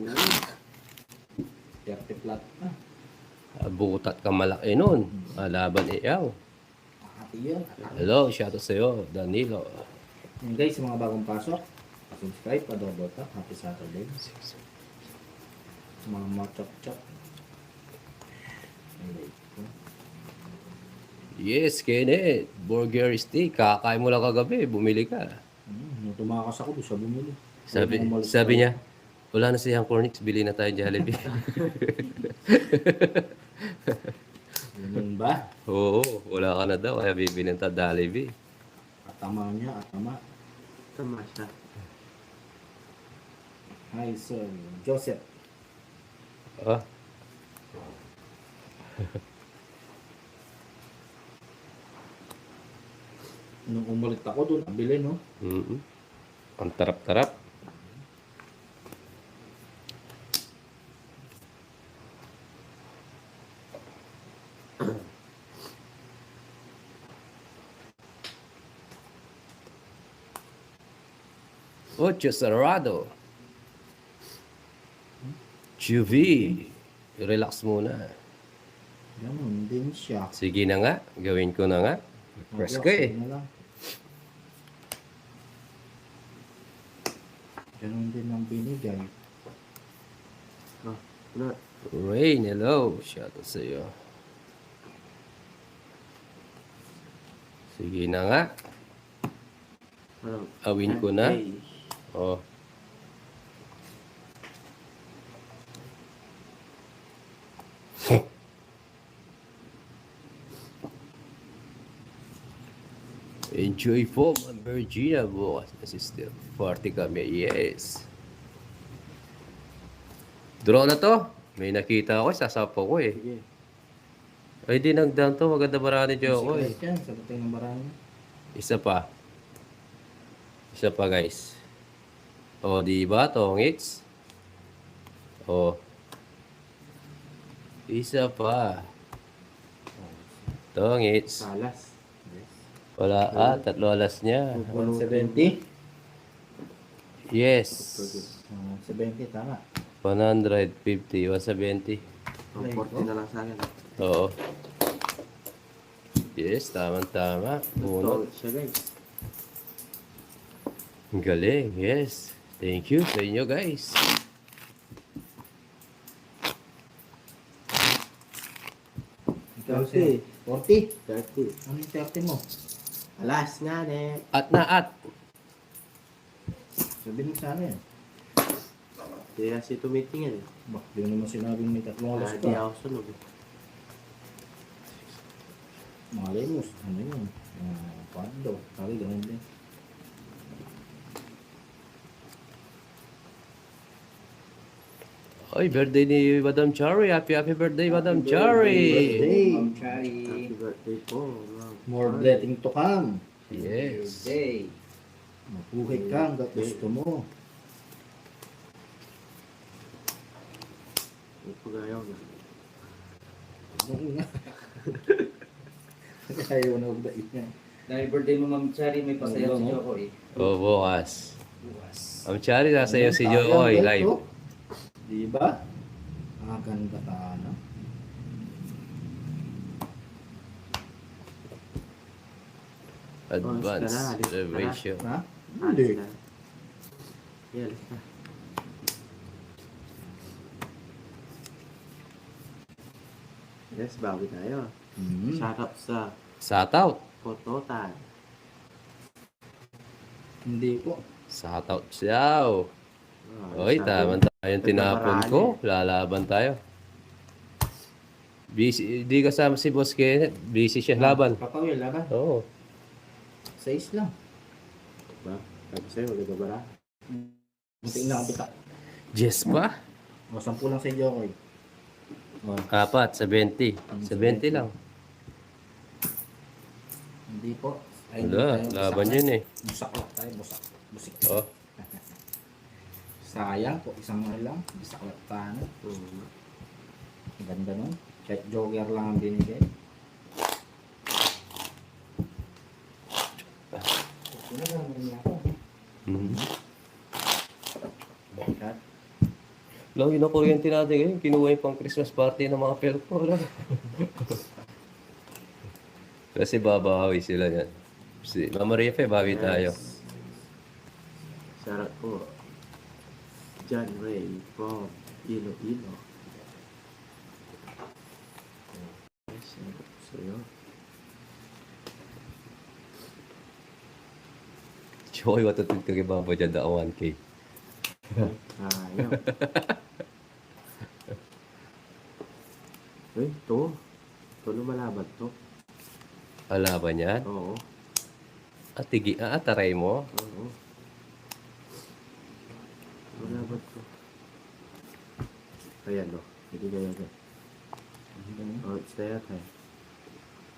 30 flat na. Butat ka malaki nun. Laban iyaw. Hati yun. Hello, shoutout sa'yo, Danilo. Yun guys, sa mga bagong pasok, subscribe, pa-double tap. Happy Saturday. Sa mga chop-chop. Yes, Kenneth. Burger steak. Kakain mo lang kagabi. Bumili ka. Nung tumakas ako, doon siya bumili. Sabi niya, wala na siyang Cornix. Bili na tayo Jollibee. Ganun ba? Oo, wala ka na daw. Kaya bibili na tayo Jollibee. Atama niya, atama. Tama siya. Hi, sir. Joseph. Ah, Nung umulit ako doon, nabili, no? Ang tarap-tarap. Ocho Cerrado. Juvie. Relax muna. Ganun din siya. Sige na nga. Gawin ko na nga. Press ko eh. Na lang. Ganun din ang binigay. Wala. Rain, hello. Shoutout sa iyo. Sige na nga. Wala. Awin ko na. Okay. Oh. Enjoy po, Ma'am Virginia, bukas na sister. Party kami, yes. Draw na to. May nakita ako, sasapaw ko eh. Sige. Ay, di nagdaan to. Maganda marami dyan ako eh. Secret yan, sagutin ng marami. Isa pa. Isa pa, guys. O, di ba? Tongits. O. Isa pa. Tongits. Salas. Wala tatlo alas niya. 170? Yes. 70, tama. 150, 170. Ang 40 na lang sa akin. Oo. Yes, tama-tama. Ito, Uno. siya guys. Ang galing, yes. Thank you sa inyo, guys. Ikaw, 30. sir. 40? 30. Ano yung 30 mo? Alas nga ne. At na at. Sabihin mo sa amin. Hindi kasi tumitingin eh. Bak, di mo naman sinabing may 3 oras Hindi pa. ako sunog eh. Malay mo, ano yun? Pando. Sabi, ganun din. Ay, birthday ni Madam Chari. Happy birthday, Madam Chari. Birthday. Happy birthday po. ma'am. More blessing to come. Yes. Birthday. Mabuhay ka hanggat gusto mo. May pagayaw na. Ayaw na huwag daig niya. Dahil birthday mo, Ma'am Chari, may pasayaw si Joko eh. O, bukas. Bukas. Madam Chari, sasayaw si Jokoy live. Diba? Ang ganda ka na. Advance alis ka na. reservation. Ha? Alis Hindi. na. Yeah, alis na. Yes, bawi tayo. Shoutout sa Shout out. Kototan. Hindi po. Shout out siya. Oy, tama tayong tinapon ko. Lalaban tayo. Busy, di kasama si Boss Kenneth. Busy siya laban. Papawil, laban. Oo. 6 lang. Diba? Sabi sa'yo, wala gabara. Munting na ang bitak. Jess pa? O, 10 lang sa Jokoy. O, Apat, 70. 70 lang. hindi po. Wala, laban yun eh. Busak lang tayo, busak. Busik. Oh. Sayang po, isang ano lang. Busak lang tayo. Ganda nun. Kahit joker lang ang binigay. Ito na lang, ako. Mhm. Bakit? Lang yun ang kuryente natin ngayon. Kinuha yung pang Christmas party ng mga pelpo. Kasi babawi sila yan. Si Mama Rife, bawi tayo. Sarap po. John Ray from Iloilo. Sarap sa'yo. Choy, watutid ka kay Baba dyan da 1K. Ayaw. Uy, to. To lumalaban to. Alaban yan? Oo. Taray mo? Oo. Lumalaban to. Ayan o. Hindi kaya yan. Oh, it's there tayo.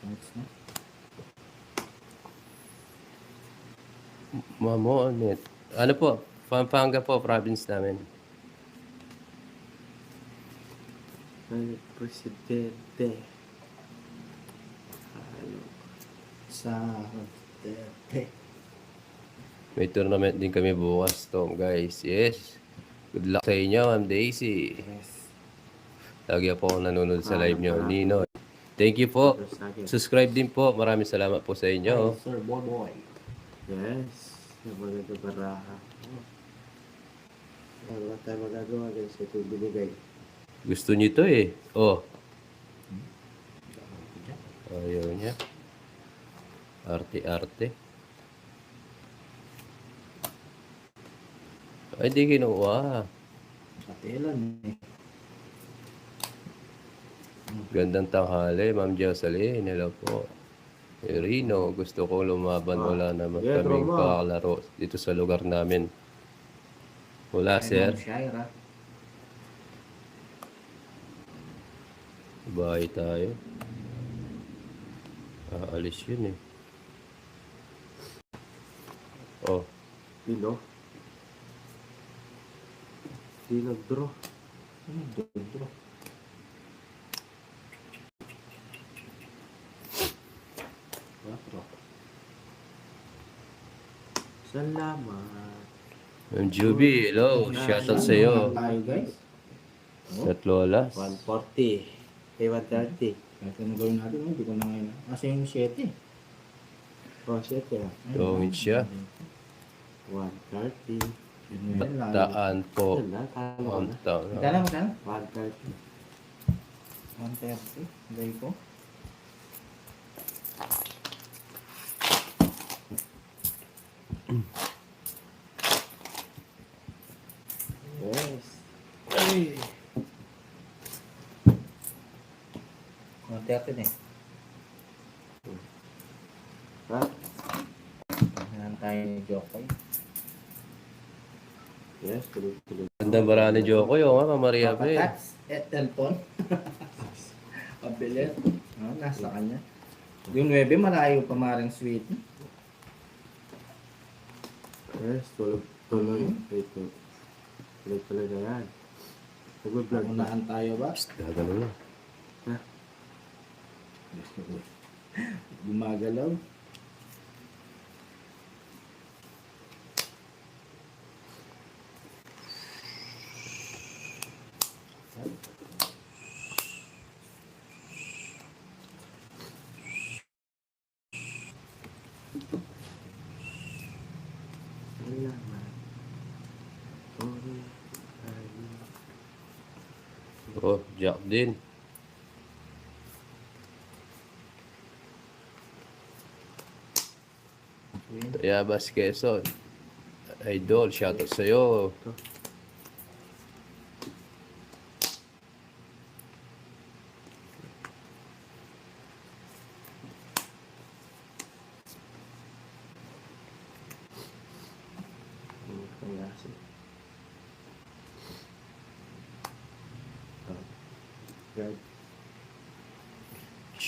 Thanks na. Mamo, ano po? Pampanga po, province namin. Ay, presidente. Ano? Sa Duterte. May tournament din kami bukas, Tom, guys. Yes. Good luck sa inyo, Ma'am Daisy. Yes. Lagi po ako nanonood sa live nyo. Nino. Thank you po. Subscribe din po. Maraming salamat po sa inyo. Hi, Sir Boy. Yes. Yung maganda baraha. Wala tayo magagawa guys. Ito yung binigay. Gusto niyo to eh. Oh. Ayaw niya. Arte-arte. Ay, di kinuha. Katilan eh. Gandang tanghali, Ma'am Jocelyn. Hello po. Rino, gusto ko lumaban. Wala naman Yeah, kaming Roma. kakalaro dito sa lugar namin. Wala, sir. Shaira. Bahay tayo. Aalis yun eh. Oh, Pino. Di nag-draw. Dudro. Quatro. Salamat. Ma'am Juby, hello. Shoutout sa iyo. Tayo guys. At Lolas. 140. Kay 130. Kahit ano gawin natin, hindi ko na ngayon. Kasi yung 7. Oh, shit ya. Gawin siya. 130. Bataan po. Yan na, talo ko Ang na. Magkano, magkano? 130. 130. Gawin ko. Yes. Ay! 130 na eh. Ha? Yan tayo ni Jokoy. Yes, tuloy-tuloy. Ganda bara ni Joko yung Mama Maria Be. Papatats at Elton. Pabilit. Nasa kanya. Yung 9, malayo pa maring sweet. Yes, tuloy-tuloy. Tuloy-tuloy na yan. Nag-vlog na. Unahan tayo ba? Gagano na. Gumagalaw. Salamat. Oh, Jack din. Yabas Quezon. Idol, shoutout sa iyo.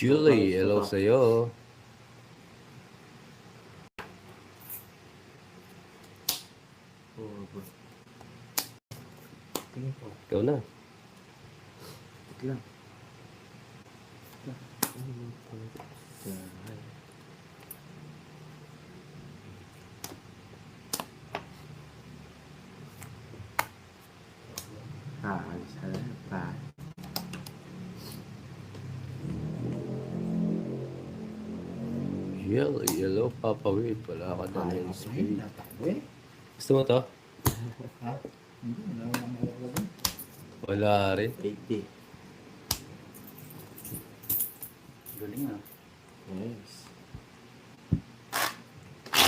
Julie, hello sa iyo. Ikaw na. lang. Alis ka na. Pa. Yellow, Papa Will. Wala ka na ng speed. Gusto mo to? Ha? Hindi, wala naman ako doon. Wala rin. 80. Galing ah. Yes.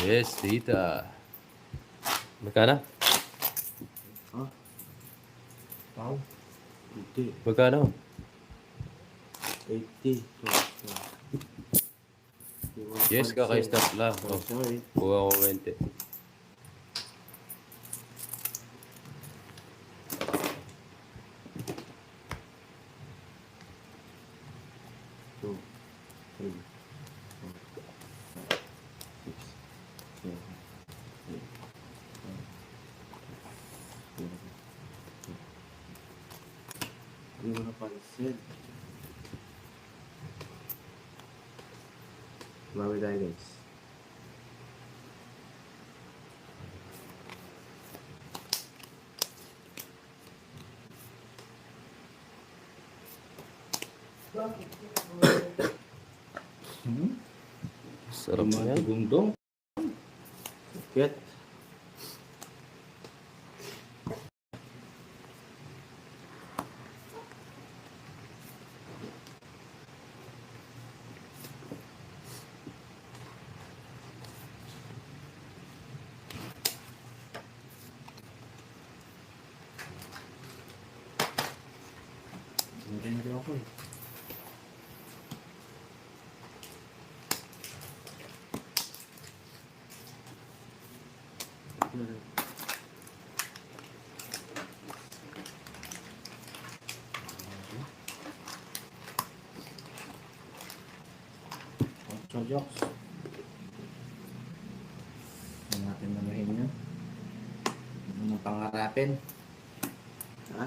Yes, tita. Magkano? Ah, Wow. 80. Magkano? 80. Yes, kaka-stop lang. Oh, Oh, sorry. kuha ko 20. Two, three, four, five, six, seven, eight, nine, 10, 11, 12. Hindi mo na pansin. Bawi tayo guys. Sarap na yan. Gundong. Get. Meron ako eh. Ocho jokes. Huwag natin manuhin yun. Huwag mo pangarapin. Ha?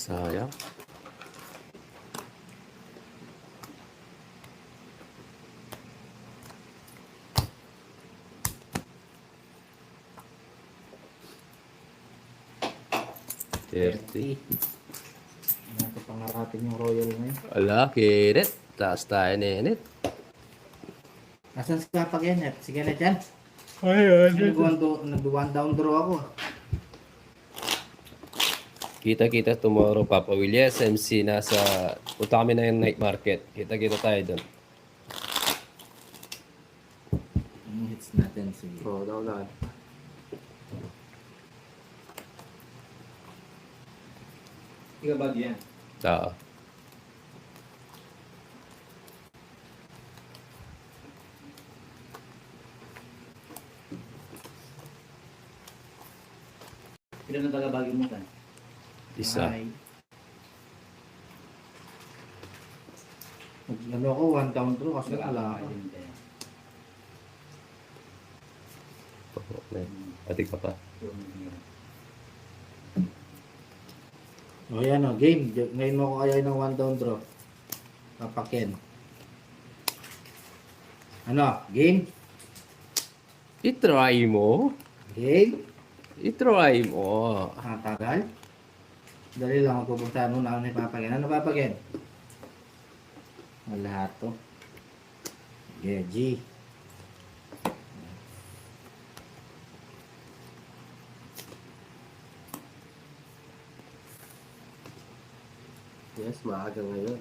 Sayang. Thirty. Huwag natin pangarapin yung royal na yun. Wala, kirit. Taas tayo na init. Asan si Papa Kenneth? Si Kenneth yan? Nag-one down draw ako. Kita-kita tomorrow, Papa Will. Yes, MC. Punta kami na yung night market. Kita-kita tayo doon. Yung hits natin. Sige. Oo, daw. Ikaw ba yan? Oo. Ilan ang taga-Baguio mo kan? Isa. Ay. Ano ako, one down draw kasi wala ako. Pati ka pa. O yan o, game. Ngayon mo ko kaya ng one down draw. Papa Ken. Ano, game? I-try mo. Game? I-try mo. Ang tagal? Dali lang ako pupunta noon ako ni Papa Ken. Ano Papa Ken? Ang lahat to. Geji. Yes, maaga ngayon.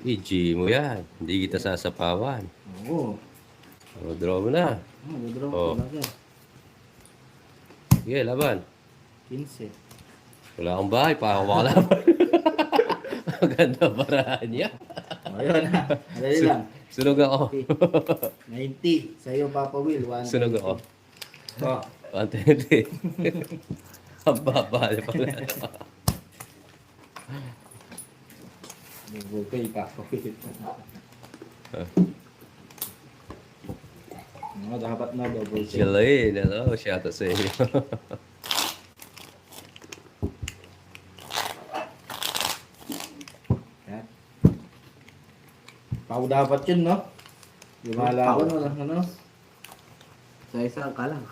I-G mo yan. Hindi kita sasapawan. Oo. O, draw mo na. Withdraw ko Oh. talaga. Sige, laban. 15. Wala akong bahay. Pahawa ka laban. Ang ganda paraan niya. O yun ha. Dali lang. Sunog ako. 90. Sa'yo Papa Will. 120. Sunog ako. Oh. 120. Ang baba pala. Okay, Papa Will. No, dapat na double check. Jelaine, hello. Shoutout sa inyo. Cut. Pau dapat yun, no? Lumalaban mo lang, ano? Sa isang ka lang.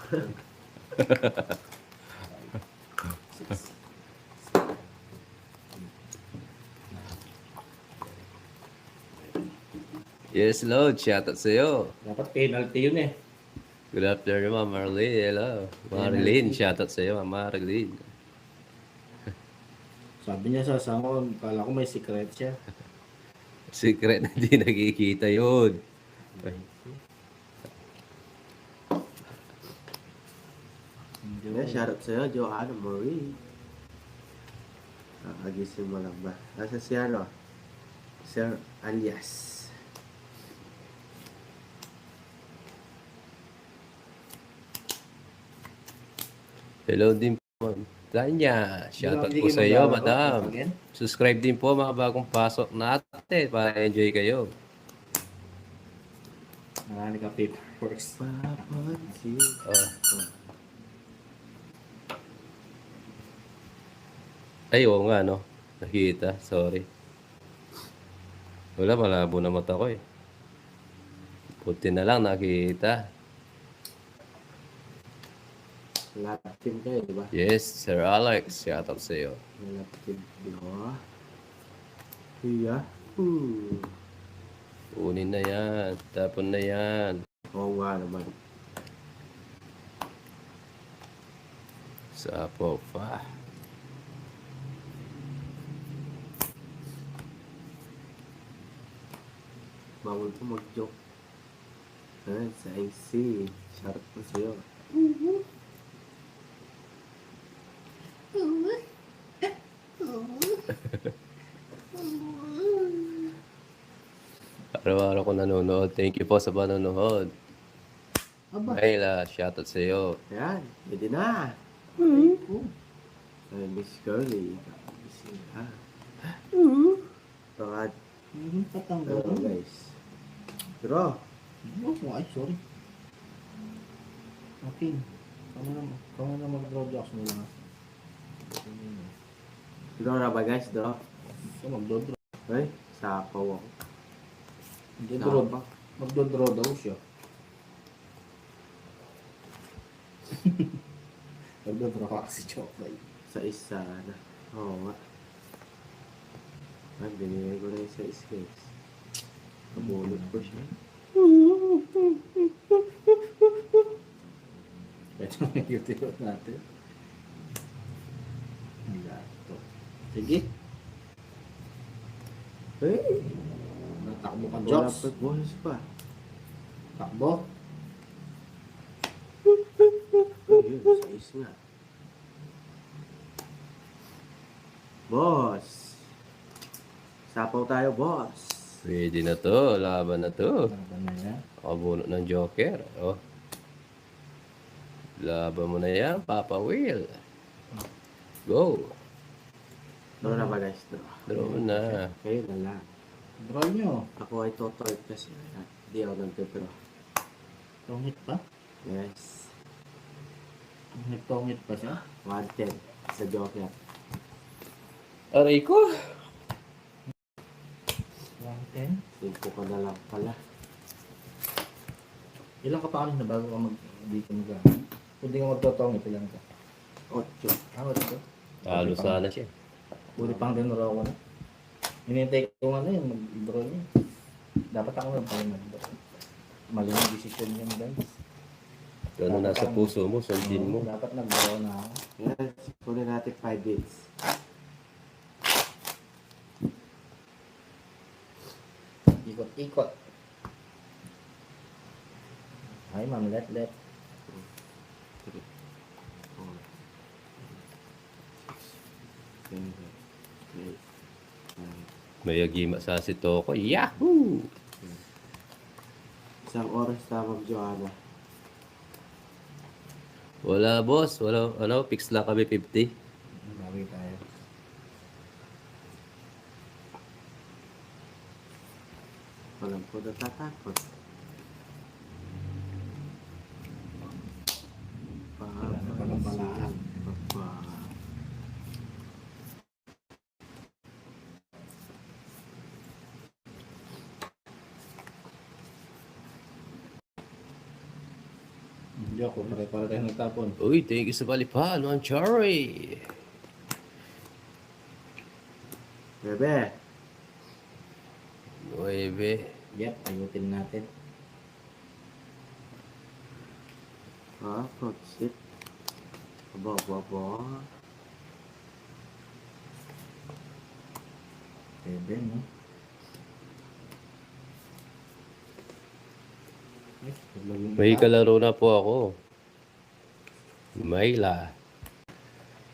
Yes, Lord. Shoutout sa'yo. Dapat penalty yun eh. Good afternoon, Ma'am Marlene. Hello. Marlene, shoutout sa'yo, Ma'am Marlene. Sabi niya sa asawa ko, kala ko may secret siya. Secret na hindi nakikita yun. Yeah, shoutout sa'yo, Joanna Marie. Agising mo lang ba? Nasa si ano? Sir Alias. Hello din po, Ma'am Tanya. Shoutout Hindi po kayo sa iyo, maglalaro, Madam. again? Subscribe din po mga bagong pasok natin para enjoy kayo. Marami ka paperworks. Papansin. Oh. Ay, oo nga, no? Nakita, sorry. Wala, malabo na mata ko eh. Puti na lang nakita. Lap team kayo, di ba? Yes, Sir Alex. Shoutout sa iyo. Lap team. Diba? Iya. Kunin na yan. Tapon na yan. Oo nga naman. Sapo pa. Bawal po mag-joke. Sa IC. Shoutout po sa'yo. Araw-araw ko nanonood. Thank you po sa panonood. Aba. Ayla, shoutout sa iyo. Ayan. Pwede na. Oh. Ay, Miss Curly. Gising ha. Pangad. Patanggal. Guys. Draw. Oh, ay, sorry. Okay. Kamo na mag-draw jocks mo lang. Draw na ba guys? Draw. So, magdodraw. Ay, sapaw ako. Magdodraw ba? Magdodraw daw siya. Magdodraw ka kasi chocolate. Sa isa na. Oo nga. Ay, binigay ko na yung sa guys. Kabulot ko siya. Ito na yung tiro natin. Lato. Sige. Hey! Natakbo ka, Wala jocks. pa bonus pa. Takbo. Ay, yun. Sa is nga. Boss! Sapaw tayo, boss! Pwede na to. Laban na to. Ano na yan? Nakabunot ng Joker. Oh. Laban mo na yan, Papa Will. Go. Draw na ba guys? Draw. Draw na. Kayo na lang. Draw nyo. Ako ay totoy kasi. Hindi ako nagtidraw. Tongit pa? Yes. Nagtongit pa siya? 110 sa Joker. Aray ko. 110? 5 ka na lang pala. Ilang ka pa na bago ka hindi ka mag Kung di ka magtotongit, ilang ka? 8. Wala ko. Talo sana siya. Puri pang dinuraw ko na. Hinintay ko nga na yun, mag-draw niya. Dapat ako lang pala mag-draw. Mali yung decision niya, guys. Ano nasa puso mo, sundin mo. Dapat nag-draw na ako. Yan. Kunin natin 5 bits. Ikot-ikot. Ay, ma'am, let. 3, 4, 5, 7, 8, 9. May agima sa si Toko. Yahoo! Isang oras tamang Joanna. Wala, boss. Wala, ano, fix lang kami 50. Bawi tayo. Walang po natatakot. Wala na palang balaan. Joke, pare-pare tayo nagtapon. Uy, thank you sa palipad, Ma'am Cherry. Bebe. 9. Yep, ayutin natin. Ah, fruit shit. Aba. Bebe, no? Ay, paglagong May ita. kalaro na po ako. Mayla.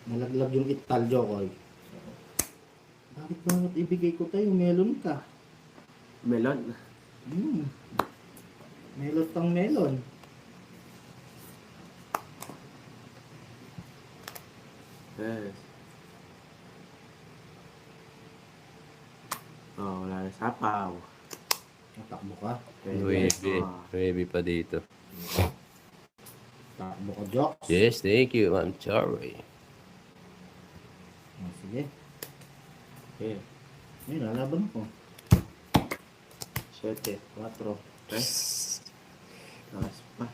Nalaglag yung ital, Jokoy. Bakit ibigay ko tayo? Melon ka. Melon. Melon pang melon. Yes. Oh, wala na sapaw. Natakbo ka. 9. 9 pa dito. Takbo ka, Jokes. Yes, thank you, Ma'am Cherry. Oh, sige. Okay. Ay, lalaban ko. 7. 4. Taas pa.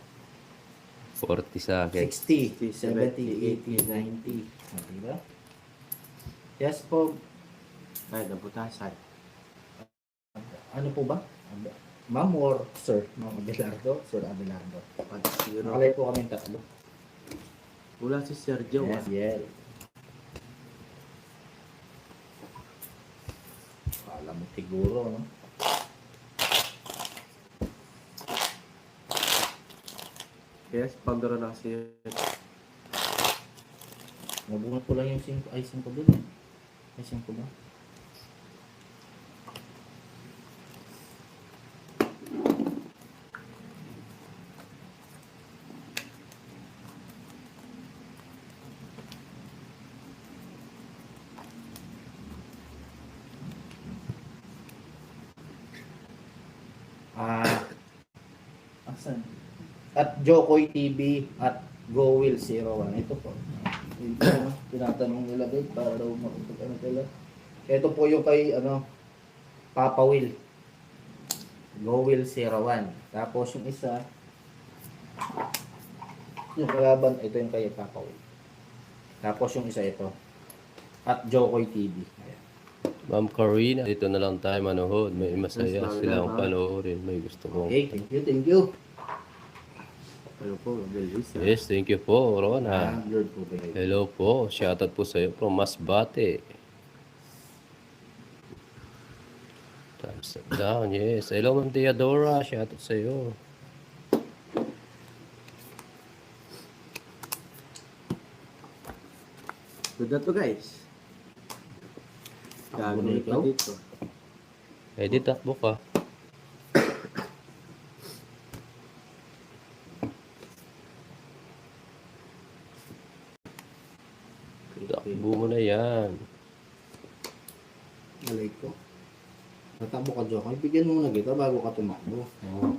40 sa akin. 60, 70, 80, 90. Ah, diba? Yes po. Ay, nabutasan. Ano po ba? Ma'am or sir? Ma'am Abelardo? Sir Abelardo. 0. Nakalay po kami tatlo. Wala si Sergio. Yes, yes. Kala mo siguro, no? Yes, pandoro na kasi. Nabunot ko lang yung 5. Ay, 5 dun eh. Ay, 5 ba? Asan? At Jokoy TV at GoWill01. Ito po. Ito, ano, tinatanong nila guys para daw makapag ano sila. Ito po yung kay Papa Will. GoWill01. Tapos yung isa yung kalaban, ito yung kay Papa Will. Tapos yung isa ito. At Jokoy TV. Ayan. Ma'am Karina, dito na lang tayo manood. May masaya Yes, silang ma'am. panoorin. May gusto kong... Okay, thank you, thank you. Ano po, Belis. Yes, thank you po, Rona. Lord po ba kayo? Hello po. Shoutout po sa iyo from Masbate. Thumbs up down, yes. Hello, Ma'am Theodora. Shoutout sa iyo. Good na to, guys. Takbo na Gagawin ikaw? pa dito. Edit, takbo ka. Takbo mo na yan. Malay ko. Natakbo ka, Jokoy. Bigyan mo na kita bago ka tumakbo. Oo.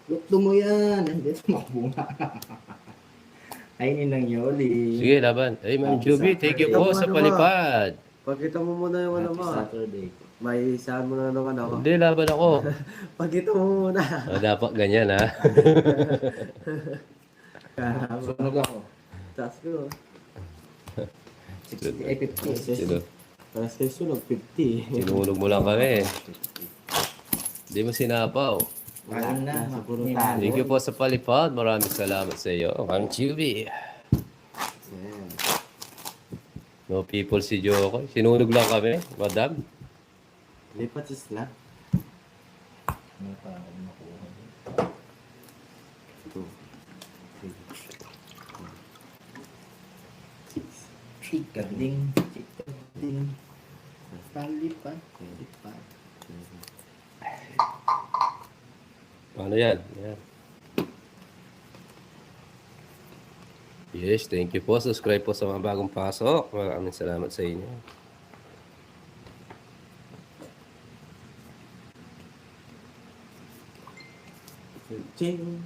Lukto mo yan. Hindi, tumakbo nga. Ay, ninang Yoli. Sige, laban. Ay, Ma'am Juby, thank you po sa palipad. Pagkita mo muna yung ano Happy mo. Saturday. May isaan mo na nung ano. Hindi, laban ako. Pagkita mo muna. Dapat ganyan, ha? Sunog ako. Taas ko. 60, ay 50. Sino? Taas kayo sunog, 50. Sinunog mo lang kami. Hindi mo sinapaw. Kain na. Nasa puro May tayo. Thank you po sa palipad. Maraming salamat sa iyo, Ma'am Juby. Yan. No people si Joko. Sinunog lang kami, madam. Lipat sila. Ano pa ako nakuha? 2, 3, 4, 6, Chikading. Chikading. Palipad. Palipad. Ano yan? Yan. Yes, thank you po. Subscribe po sa mga bagong pasok. Maraming salamat sa inyo. Ching.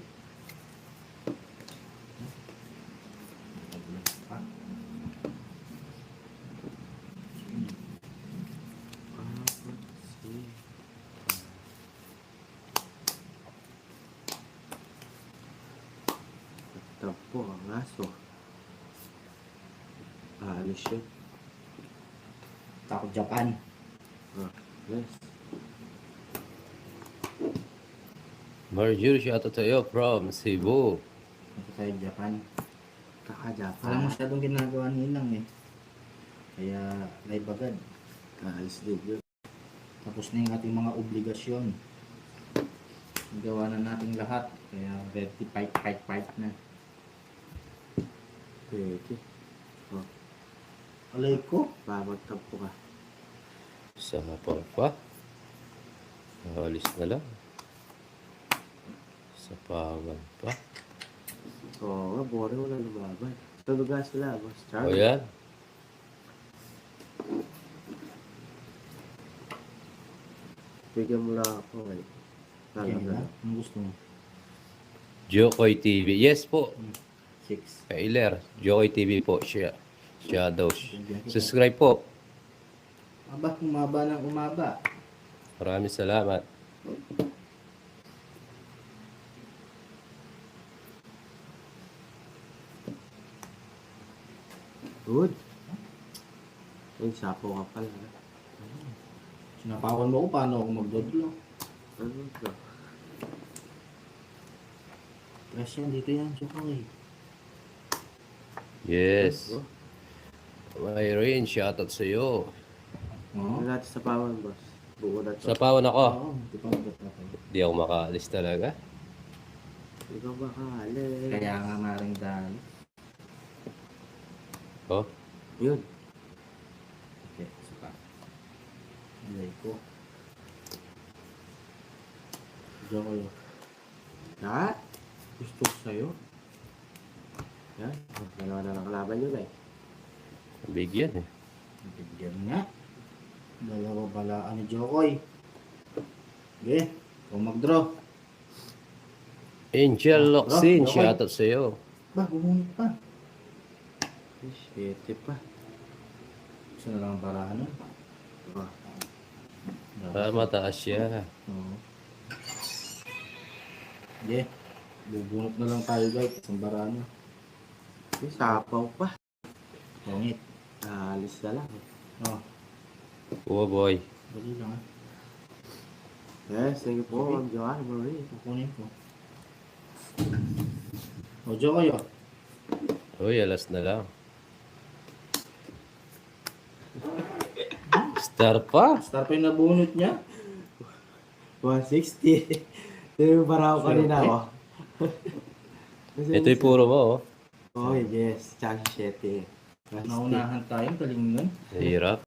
Magtampo ang aso. Alis yun. Tako Japan. Yes. Marjorie, shoutout sa'yo from Cebu. Ito tayo Japan. Kaka-Japan. Walang masyadong ginagawa nilang eh. Kaya live agad. Kaalis din yun. Tapos na yung ating mga obligasyon. Gawa na nating lahat. Kaya ready fight na. Pwede. Alay ko. Magtampo ka. Sa pa. Alis na lang. Sa pangan pa. Oo nga, boring wala lumaban. Tuluga sila, boss. O Charlie. yan. Bigyan mo lang ako eh. Yan Talaga. na. Ang gusto mo? Jokoy TV. Yes po. 6. Kailer. Jokoy TV po. Shadows. Subscribe po. Aba, umaba ng umaba. Maraming salamat. Good. Ay, sapo ka pala. Sinapakan mo ko paano ako magdodlo. Ano ito? Press yan, dito yan. Sukoy. Yes. Oh, Mayroon, shoutout sa'yo. Oo. ano natin sa pawan, boss? Buo na to. Sa pawan ako. Oo, hindi pa magdodlo. Di ako makaalis talaga. Ikaw ba kaalis? Kaya nga maring dahil. Oh. Yun. Okay, suka. Alay ko. Jokoy. Ha? Gusto ko sa'yo. Yan. Dalawa na lang kalaban yun eh. Bigyan eh. Bigyan nga. Dalawa balaan ni Jokoy. Okay, kung mag-draw. Angel Locsin, Jokoy. shoutout sa'yo. Ba, bumunit pa. Shit pa. Gusto na lang ang barahan nun. Ah, Mataas siya. Oo. Okay, bubunot na lang tayo guys. Ang barahan nun. may sapaw pa. Pangit. Alis na lang. Oh, Oh boy. dali lang ah. Yes, thank you po, Ma'am Joanne Marie. Kukunin ko. O, Jokoy oh. Uy, alas na lang. Star pa. Star pa yung nabunot niya. 160. Ito yung baraw kanina, oh. Ito'y puro mo, oh. Oh, yes. Chance 7. Naunahan tayo, galing nun. Hirap.